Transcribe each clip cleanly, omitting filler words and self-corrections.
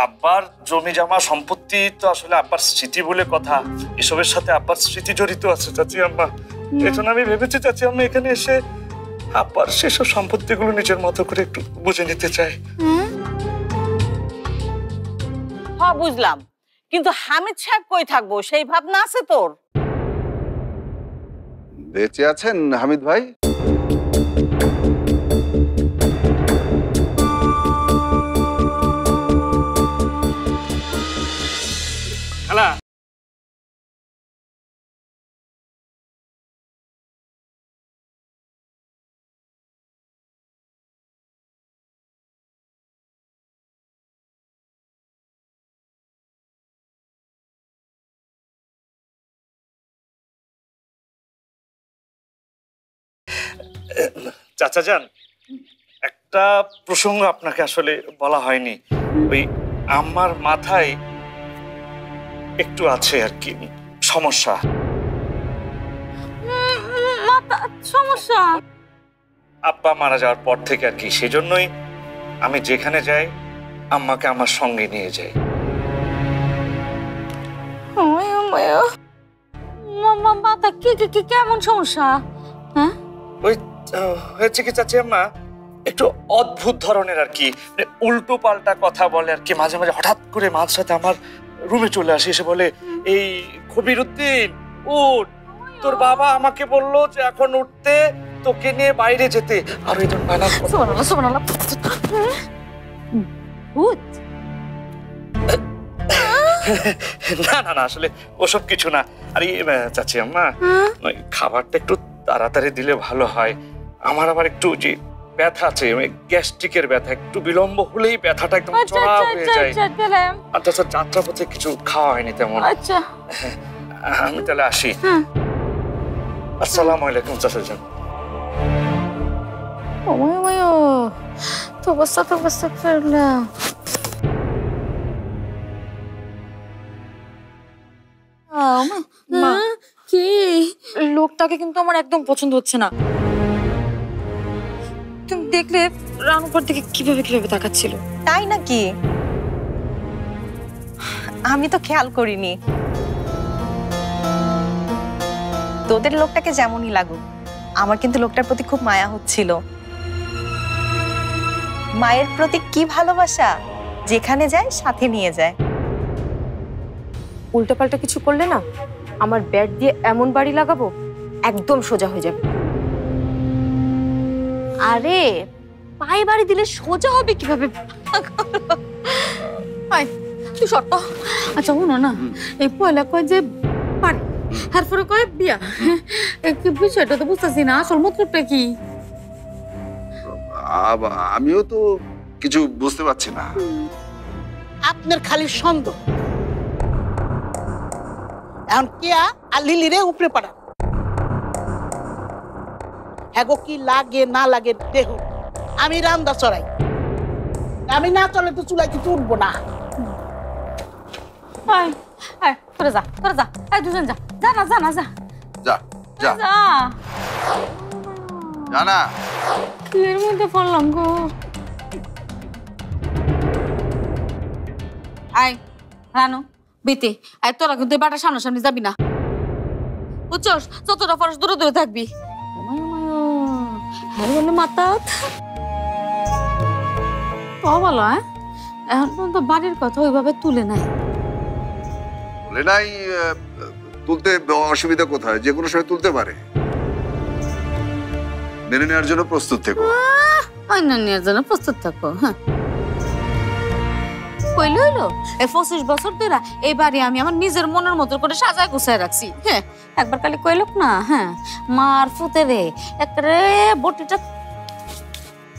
আব্বার জমি জমা সম্পত্তি তো আসলে আব্বার স্মৃতি বলে কথা, এসবের সাথে আব্বার স্মৃতি জড়িত আছে চাচি আম্মা। এজন্য আমি ভেবেছি চাচি আম্মা এখানে এসে আব্বার সেসব সম্পত্তিগুলো নিজের মতো করে একটু বুঝে নিতে চাই। হ্যাঁ বুঝলাম, কিন্তু হামিদ সাহেব কই থাকবো সেই ভাবনা আছে তোর? বেঁচে আছেন হামিদ ভাই? খালা, চাচা যান, একটা প্রসঙ্গ আপনাকে আসলে বলা হয়নি। ওই আমার মাথায় একটু আছে আর কি সমস্যা। সমস্যা? আব্বা মারা যাওয়ার পর থেকে আর কি, সেজন্যই আমি যেখানে যাই আম্মাকে আমার সঙ্গে নিয়ে যাই। মাথা কেমন সমস্যা? হ্যাঁ ওই হয়েছে কি চাচি আম্মা, একটু অদ্ভুত ধরনের আর কি, উল্টো পাল্টা কথা বলে আর কি। মাঝে মাঝে হঠাৎ করে মাঝ সাথে আমার রুমে চলে আসে, এসে বলে এই কবির উদ্দিন উঠ, তোর বাবা আমাকে বললো যে এখন উঠতে, তোকে নিয়ে বাইরে যেতে। আর ওই না না না আসলে ওসব কিছু না। আরে চাচি আম্মা, খাবারটা একটু তাড়াতাড়ি দিলে ভালো হয়। আমার আবার একটু যে ব্যথা আছে, গ্যাস্ট্রিকের ব্যথা, একটু বিলম্ব হলেই ব্যথাটা একদম চড়া হয়ে যায়। আর তাছাড়া যাত্রা পথে কিছু খাওয়া হয়নি তেমন। আচ্ছা আমি তাহলে আসি। আসসালামু আলাইকুম চাচা যান। কি লোকটাকে কিন্তু আমার একদম পছন্দ হচ্ছে না। তুমি দেখলে রানুর দিকে কিভাবে কিভাবে তাকাচ্ছিল। তাই নাকি? আমি তো খেয়াল করিনি। তোদের লোকটাকে যেমনই লাগুক, আমার কিন্তু লোকটার প্রতি খুব মায়া হচ্ছিল। মায়ের প্রতি কি ভালোবাসা, যেখানে যায় সাথে নিয়ে যায়। উল্টোপাল্টা কিছু করলে না আমার ব্যাট দিয়ে এমন বাড়ি লাগাবো একদম সোজা হয়ে যাবে। আরে পায়ে বাড়ি দিলে সোজা হবে কিভাবে? তুই শর্ত। আচ্ছা শুনো না, এই পয়লা কয় যে পারি, তারপরে কয় বিয়া, বিষয়টা তো বুঝতেছি না আসল মতলবটা কি। আমিও তো কিছু বুঝতে পারছি না। আপনার খালি সন্দেহ। এখন কেয়া আর লিলিরে উপরে পাড়া, হ্যাগো কি লাগে না লাগে দেহ। আমি রান্দা চড়াই, আমি না চলে তো চুলাই কিছু উঠবো না। তোরা যা, তোরা যা, দুজন যা, যা না যা না যা যা যা যা। জানা এর মধ্যে পড়লাম গো। আয় রানু বেতে, আয় তোরা কিন্তু বাটার সামনাসামনি যাবি না, বুঝছস? যতটা পারস দূরে দূরে থাকবি। হ্যাঁ বলে মাতা বলো। এখন পর্যন্ত বাড়ির কথা ওইভাবে তুলে নাই। বলে নাই তুলতে অসুবিধা কোথায়? যে কোনো সময় তুলতে পারে। মেনে নেওয়ার জন্য প্রস্তুত থেকো। মেনে নেওয়ার জন্য প্রস্তুত থাকো। হ্যাঁ কইলো হইলো, এই 25 বছর ধরে এই বাড়ি আমি আমার নিজের মনের মতো করে সাজায় গুছায় রাখছি। হ্যাঁ একবার খালি কইলো না, হ্যাঁ মার ফুতে রে একরে বটিটা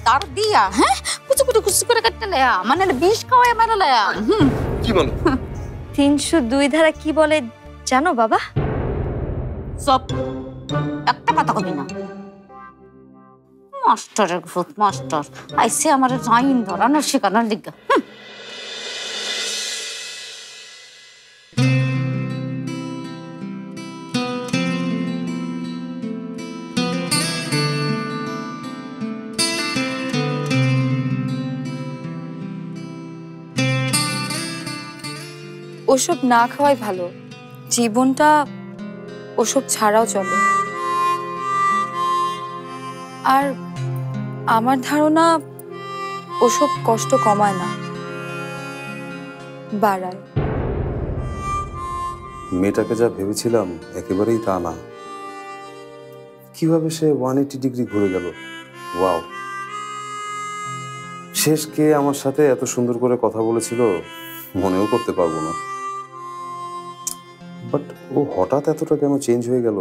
তার দিয়া, হ্যাঁ কুচু কুচু কুচু করে কাটতে লয়া, মানে বিষ খাওয়ায় মেরে লয়া। কি বলো? 302 ধারা কি বলে জানো বাবা? সব একটা কথা কবি না। মাস্টারের ভূত মাস্টার আইসে আমার জাইন ধরানোর শেখানোর দিকে। ওসব না খাওয়াই ভালো, জীবনটা ওসব ছাড়াও চলে। আর আমার ধারণা ওসব কষ্ট কমায় না, বাড়ায়। মেয়েটাকে যা ভেবেছিলাম একেবারেই তা না। কিভাবে সে 180 ডিগ্রি ঘুরে গেল! ওয়াও! শেষ কে আমার সাথে এত সুন্দর করে কথা বলেছিল মনেও করতে পারবো না। বাট ও হঠাৎ এতটা কেন চেঞ্জ হয়ে গেল?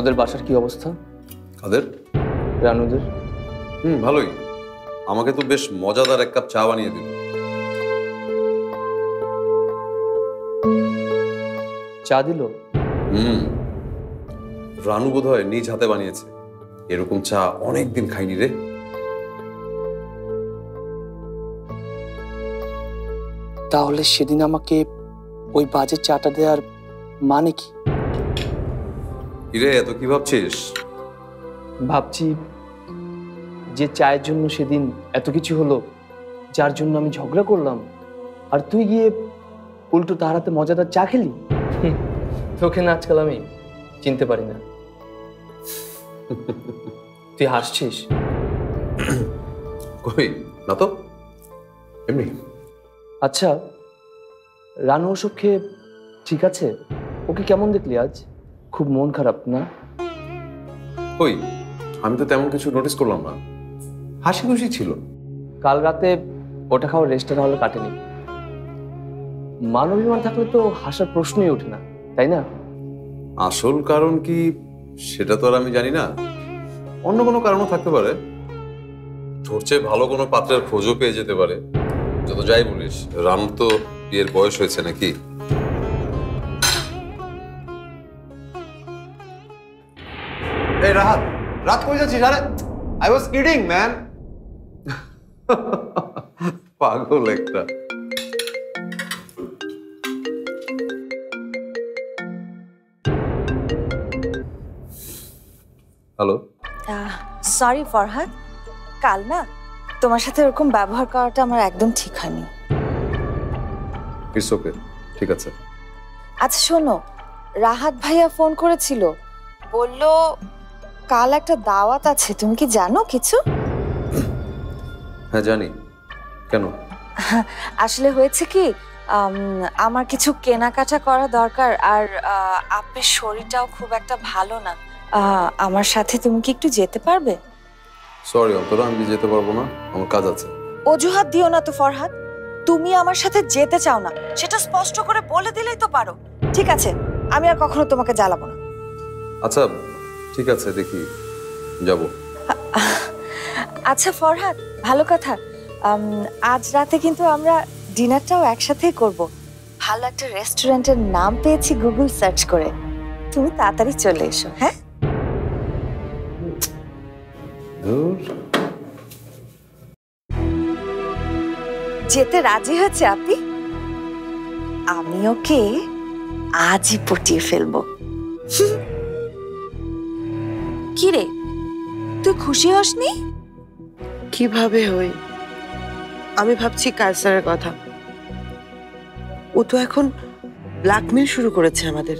ওদের বাসার কি অবস্থা? কাদের? রানুদের। ভালোই। আমাকে তো বেশ মজাদার এক কাপ চা বানিয়ে দিল। চা দিল? রানু বোধহয় নিজ হাতে বানিয়েছে। এরকম চা অনেকদিন খাইনি রে। তাহলে সেদিন আমাকে ওই বাজে চাটা দেওয়ার মানে কি? কিরে, এত কি ভাবছিস? ভাবছি যে চায়ের জন্য সেদিন এত কিছু হলো, যার জন্য আমি ঝগড়া করলাম, আর তুই গিয়ে উল্টো তার হাতে মজাদার চা খেলি। তোকে না আজকাল আমি চিনতে পারি না। তুই হাসছিস? কই না তো, এমনি। আচ্ছা, রানু ওসব খেয়ে ঠিক আছে? ওকে কেমন দেখলি আজ? খুব মন খারাপ না? কই, আমি তো তেমন কিছু নোটিস করলাম না, হাসি খুশি ছিল। কাল রাতে ওটা খাওয়ার রেস্টটা হলে কাটেনি। মানবিমান থাকলে তো হাসার প্রশ্নই ওঠে না, তাই না? আসল কারণ কি সেটা তো আর আমি জানি না, অন্য কোনো কারণও থাকতে পারে। তোর চেয়ে ভালো কোনো পাত্রের খোঁজও পেয়ে যেতে পারে। যত যাই বলিস, রানুর তো বিয়ের বয়স হয়েছে নাকি? এই রাহাত, রাত কই যাচ্ছিস? আরে আই ওয়াজ কিডিং ম্যান। পাগল একটা। হ্যালো। সরি ফরহাদ, কাল না তোমার সাথে এরকম ব্যবহার করাটা আমার একদম ঠিক হয়নি। ইটস ওকে, ঠিক আছে। আচ্ছা শোনো, রাহাত ভাইয়া ফোন করেছিল, বলল কাল একটা দাওয়াত আছে, তুমি কি জানো কিছু? হ্যাঁ জানি। কেন? আসলে হয়েছে কি, আমার কিছু কেনাকাটা করা দরকার, আর আপনার শরীরটাও খুব একটা ভালো না। আমার সাথে তুমি কি একটু যেতে পারবে? সরি অন্তরা, আমি যেতে পারবো না, আমার কাজ আছে। অজুহাত দিও না তো ফরহাদ, তুমি আমার সাথে যেতে চাও না, সেটা স্পষ্ট করে বলে দিলেই তো পারো। ঠিক আছে, আমি আর কখনো তোমাকে জ্বালাবো না। আচ্ছা ঠিক আছে, দেখি যাব। আচ্ছা ফরহাদ, ভালো কথা, আজ রাতে কিন্তু আমরা ডিনারটাও একসাথেই করব। ভালো একটা রেস্টুরেন্টের নাম পেয়েছি গুগল সার্চ করে, তুমি তাড়াতাড়ি চলে এসো। হ্যাঁ, যেতে রাজি হয়েছে আপনি? আমি ওকে আজই পটিয়ে ফেলবো। কি রে, তুই খুশি হসনি? কিভাবে হই? আমি ভাবছি কালচারের কথা। ও তো এখন ব্ল্যাকমেল শুরু করেছে আমাদের,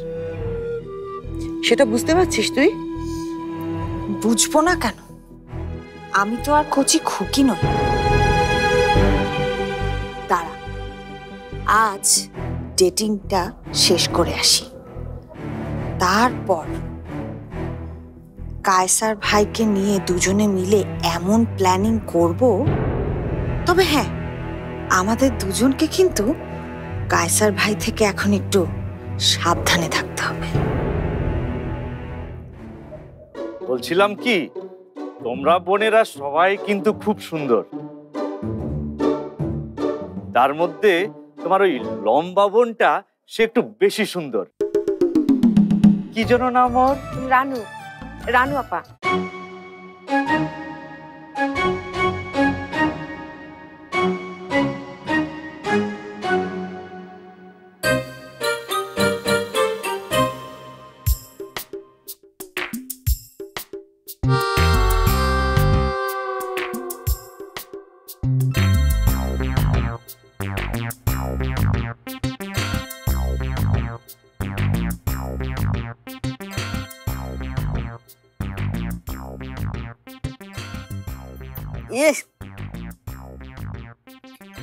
সেটা বুঝতে পারছিস তুই? বুঝবো না কেন, আমি তো আর কচি খুকি নই। দাঁড়া, আজ ডেটিংটা শেষ করে আসি, তারপর কায়সার ভাইকে নিয়ে দুজনে মিলে এমন প্ল্যানিং করব। তবে হ্যাঁ, আমাদের দুজনকে কিন্তু কায়সার ভাই থেকে এখন একটু সাবধানে থাকতে হবে। বলছিলাম কি, তোমরা বোনেরা সবাই কিন্তু খুব সুন্দর। তার মধ্যে তোমার ওই লম্বা বোনটা, সে একটু বেশি সুন্দর। কি যেন নাম ওর? রানু, রানু আপা।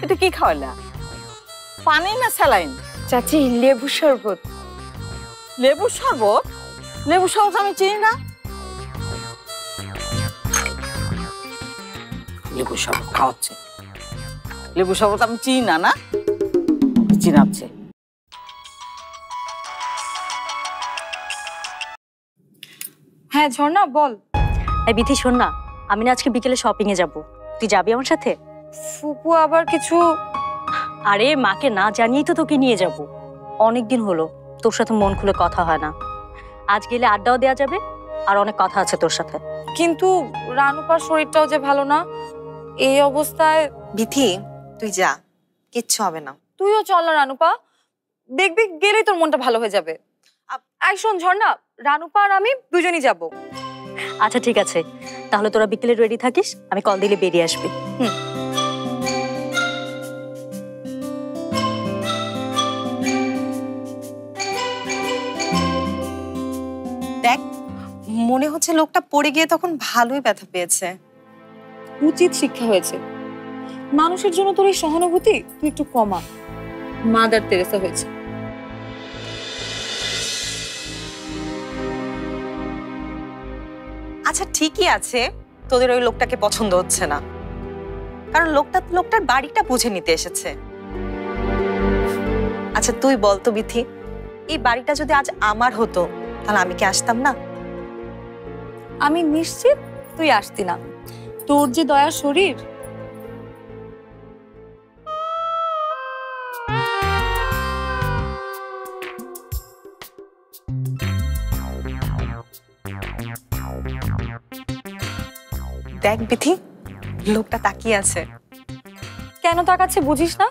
এটা কি খাওয়ালা? পানি না স্যালাইন? চাচি, লেবু শরবত। লেবু শরবত? লেবু শরবত আমি চিনি না। লেবু শরবত খাওয়াচ্ছে? লেবু শরবত আমি চিনি না। না চিনাচ্ছে। হ্যাঁ ঝর্ণা, বল। এই বিথি, শোন না, আমি না আজকে বিকেলে শপিং এ যাব, তুই যাবি আমার সাথে? ফুপু আবার কিছু? আরে মাকে না জানিয়েই তো তোকে নিয়ে যাব। অনেকদিন হলো তোর সাথে মন খুলে কথা হয় না, আজ গেলে আড্ডাও দেওয়া যাবে, আর অনেক কথা আছে তোর সাথে। কিন্তু রানুপার শরীরটাও যে ভালো না, এই অবস্থায়। বিথি, তুই যা, কিচ্ছু হবে না। তুইও চল না রানুপা, দেখবি গেলেই তোর মনটা ভালো হয়ে যাবে। আই শোন ঝর্ণা, রানুপা আর আমি দুজনই যাব। আচ্ছা ঠিক আছে, তাহলে তোরা বিকেলে রেডি থাকিস, আমি কল দিলে বেরিয়ে আসবি। দেখ, মনে হচ্ছে লোকটা পড়ে গিয়ে তখন ভালোই ব্যথা পেয়েছে। উচিত শিক্ষা হয়েছে। মানুষের জন্য তোর এই সহানুভূতি তুই একটু কমা। মাদার তেরেসা হয়েছে। আচ্ছা ঠিকই আছে, তোদের ওই লোকটাকে পছন্দ হচ্ছে না, কারণ লোকটার বাড়িটা বুঝে নিতে এসেছে। আচ্ছা তুই বল তো বিথি, এই বাড়িটা যদি আজ আমার হতো তাহলে আমি কি আসতাম না? আমি নিশ্চিত তুই আসতি না। তোর যে দয়ার শরীর। দেখ বিথি, লোকটা তাকিয়ে আছে। কেন তাকাচ্ছে বুঝিস না?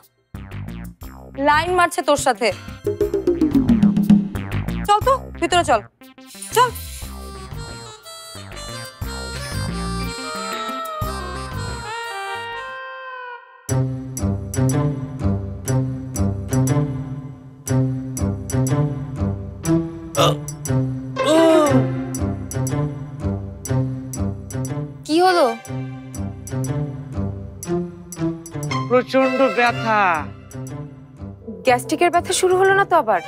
লাইন মারছে তোর সাথে। চল তো ভিতরে চল, চল। কি হলো? প্রচন্ড ব্যথা। গ্যাস্ট্রিকের ব্যথা শুরু হলো না তো আবার?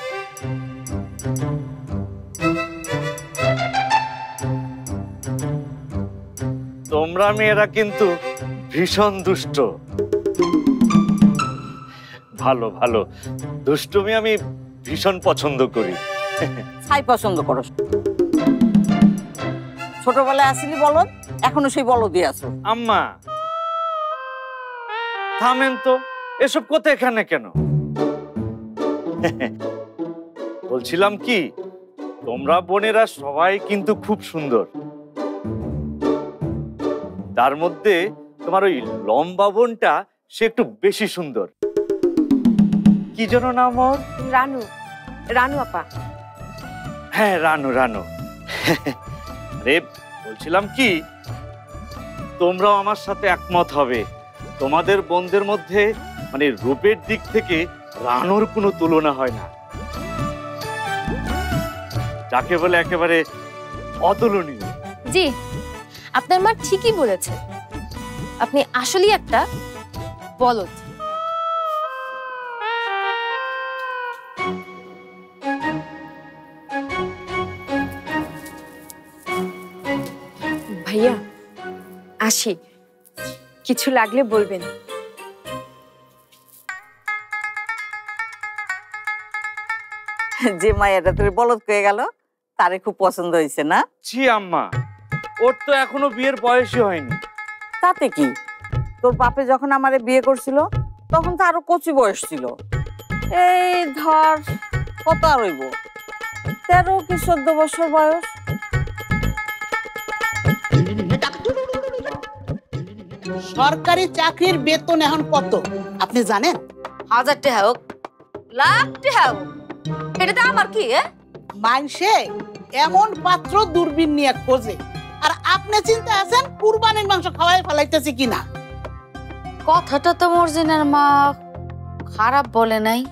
তোমরা মেয়েরা কিন্তু ভীষণ দুষ্ট। ভালো ভালো, দুষ্টুমি আমি ভীষণ পছন্দ করি। ছাই পছন্দ করো? ছোটবেলায় আসিলি বলদ, এখনো সেই বলদই আছো। আম্মা থামেন তো, এসব কথা এখানে কেন? বলছিলাম কি, তোমরা বোনেরা সবাই কিন্তু খুব সুন্দর। তার মধ্যে তোমার ওই লম্বা বোনটা, সে একটু বেশি সুন্দর। কি যেন নাম ওর? রানু, রানু আপা। হ্যাঁ রানু, রানু। আরে বলছিলাম কি, তোমরাও আমার সাথে একমত হবে, তোমাদের বোনদের মধ্যে মানে রূপের দিক থেকে রানুর কোনো তুলনা হয় না। যাকে বলে একেবারে অতুলনীয়। জি, আপনার মা ঠিকই বলেছে, আপনি আসলেই একটা বলদ। আসি, কিছু লাগলে বলবেন। যে মায়াটা তোর বলদ হয়ে গেল তারে খুব পছন্দ হয়েছে না? জি আম্মা, ওর তো এখনো বিয়ের বয়সই হয়নি। তাতে কি, তোর বাপে যখন আমারে বিয়ে করছিল তখন তো আরো কচি বয়স ছিল। এই ধর কত আর হইব, 13 কি 14 বছর বয়স। সরকারি চাকরির বেতন এখন কত আপনি জানেন? 1000 টাকা হোক, লাখ টাকা হোক, এটাতে আমার কি? মানসে এমন পাত্র দূরবীন নিয়ে খোঁজে, আর আপনি চিন্তা আছেন কুরবানির মাংস খাওয়াই ফেলাইতেছি কিনা। কথাটা তো মর্জিনার মা খারাপ বলে নাই।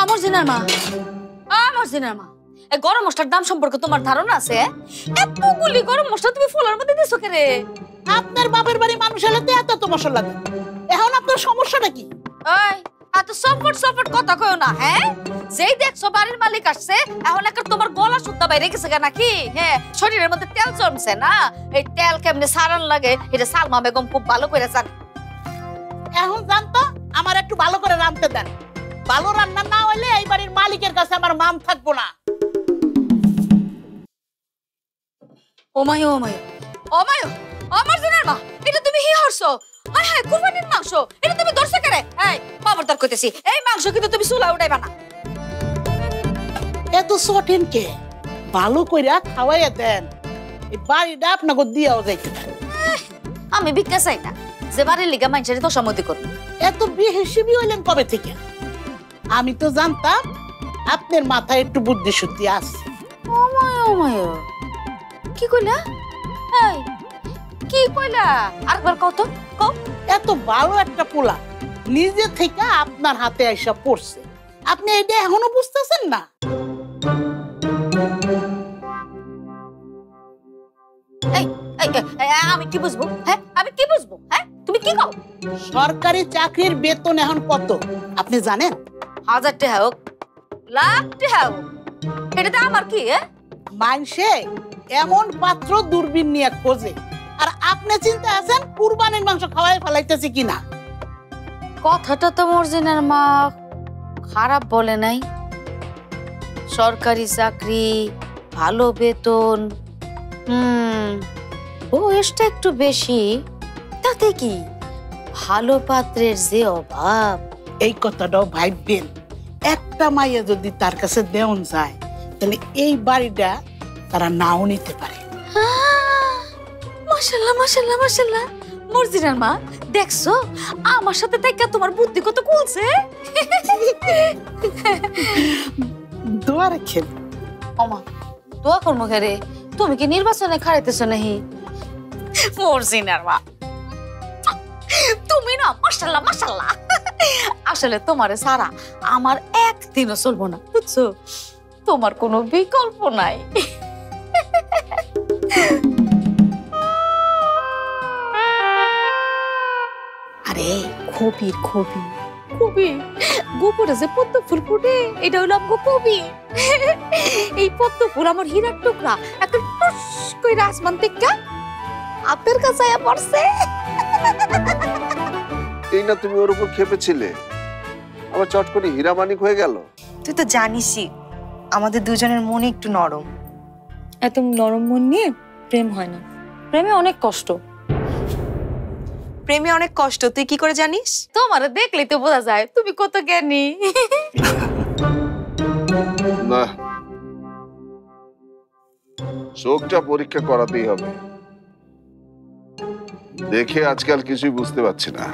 আমার জিনার মা, আমার জিনার মা, এই গরম মশলার দাম সম্পর্কে তোমার ধারণা আছে? এতগুলি গরম মশলা তুমি ফুলার মধ্যে দিছো কে রে? আপনার বাপের বাড়ি মানুষ হলে তো এত মশলা দেন, এখন আপনার সমস্যাটা কি? এই এত সফট সফট কথা কইও না। হ্যাঁ, যেই দেখছো বাড়ির মালিক আসছে, এখন একটা তোমার গলা শুদ্ধা বাইরে গেছে নাকি? হ্যাঁ, শরীরের মধ্যে তেল জমছে না, এই তেল কেমনে সারান লাগে এটা সালমা বেগম খুব ভালো করে জানে। এখন জানতো আমার একটু ভালো করে রাঁধতে দেন, ভালো রান্না না হইলে এই বাড়ির মালিকের কাছে আমার মান থাকবো না। ওমায় ওমায় ওমায়, আমার জিনার মা, এটা তুমি কি হরছো? হায় হায়, কুরবানির মাংস, এটা তুমি ধরছো কেন? এই খবরদার কইতেছি, এই মাংস কিন্তু তুমি চুলা উঠাইবা না। এত সঠিন কে? ভালো কইরা খাওয়াইয়া দেন, এই বাড়িটা আপনাকে দিয়াও যাইতে পারে। আমি ভিক্ষা চাই না যে বাড়ির লিগা মানুষের তো সম্মতি করবো। এত বেহিসেবি হইলেন কবে থেকে? আমি তো জানতাম আপনার মাথায় একটু বুদ্ধি শুদ্ধি আছে। ওমায় ওমায়, কি কইলা? এই কি কইলা? আরেকবার কত কও। এত ভালো একটা পোলা নিজে থেকে আপনার হাতে আইসা পড়ছে, আপনি এটা এখনো বুঝতেছেন না? এই আমি কি বুঝবো? হ্যাঁ, আমি কি বুঝবো? হ্যাঁ, তুমি কি কও? সরকারি চাকরির বেতন এখন কত আপনি জানেন? 1000 টাকা হোক, লাখ টাকা হোক, এটাতে আমার কি? মানসে এমন পাত্র দূরবীন নিয়ে খোঁজে, আর আপনি চিন্তা আছেন কুরবানির মাংস খাওয়াই ফেলাইতেছি কিনা। কথাটা তো মর্জিনার মা খারাপ বলে নাই। সরকারি চাকরি, ভালো বেতন, বয়সটা একটু বেশি, তাতে কি? ভালো পাত্রের যে অভাব। এই কথাটাও ভাববেন, একটা মাইয়া যদি তার কাছে দেওয়া যায় তাহলে এই বাড়িটা তারা নাও নিতে পারে। মাশাআল্লাহ মাশাআল্লাহ মাশাআল্লাহ, মর্জিনার মা দেখছো আমার সাথে তাইকা তোমার বুদ্ধি কত খুলছে। দোয়া রাখেন। ওমা, দোয়া করবো রে? তুমি কি নির্বাচনে খাড়াইতেছো নাহি? মর্জিনার মা তুমি না মাশাআল্লাহ মাশাআল্লাহ, আসলে তোমারে সারা আমার একদিনও চলবো না, বুঝছো? তোমার কোনো বিকল্প নাই। আরে কবির কবি কবি গোপরে যে পদ্ম ফুল ফুটে, এটা হলো আমগো কবি। এই পদ্ম ফুল আমার হীরার টুকরা একটা টুস কইরা আসমান থেকে হাতের কাছে আয়া পড়ছে। এই না তুমি ওর উপর খেপেছিলে, আবার চট করে হীরা মানিক হয়ে গেল। তুই তো জানিসই আমাদের দুজনের মন একটু নরম। এত নরম মন নিয়ে প্রেম হয় না, প্রেমে অনেক কষ্ট। প্রেমে অনেক কষ্ট তুই কি করে জানিস? তোমারে দেখলে তো বোঝা যায় তুমি কত জ্ঞানী। না, চোখটা পরীক্ষা করাতেই হবে। দেখে আজকাল কিছুই বুঝতে পারছি না।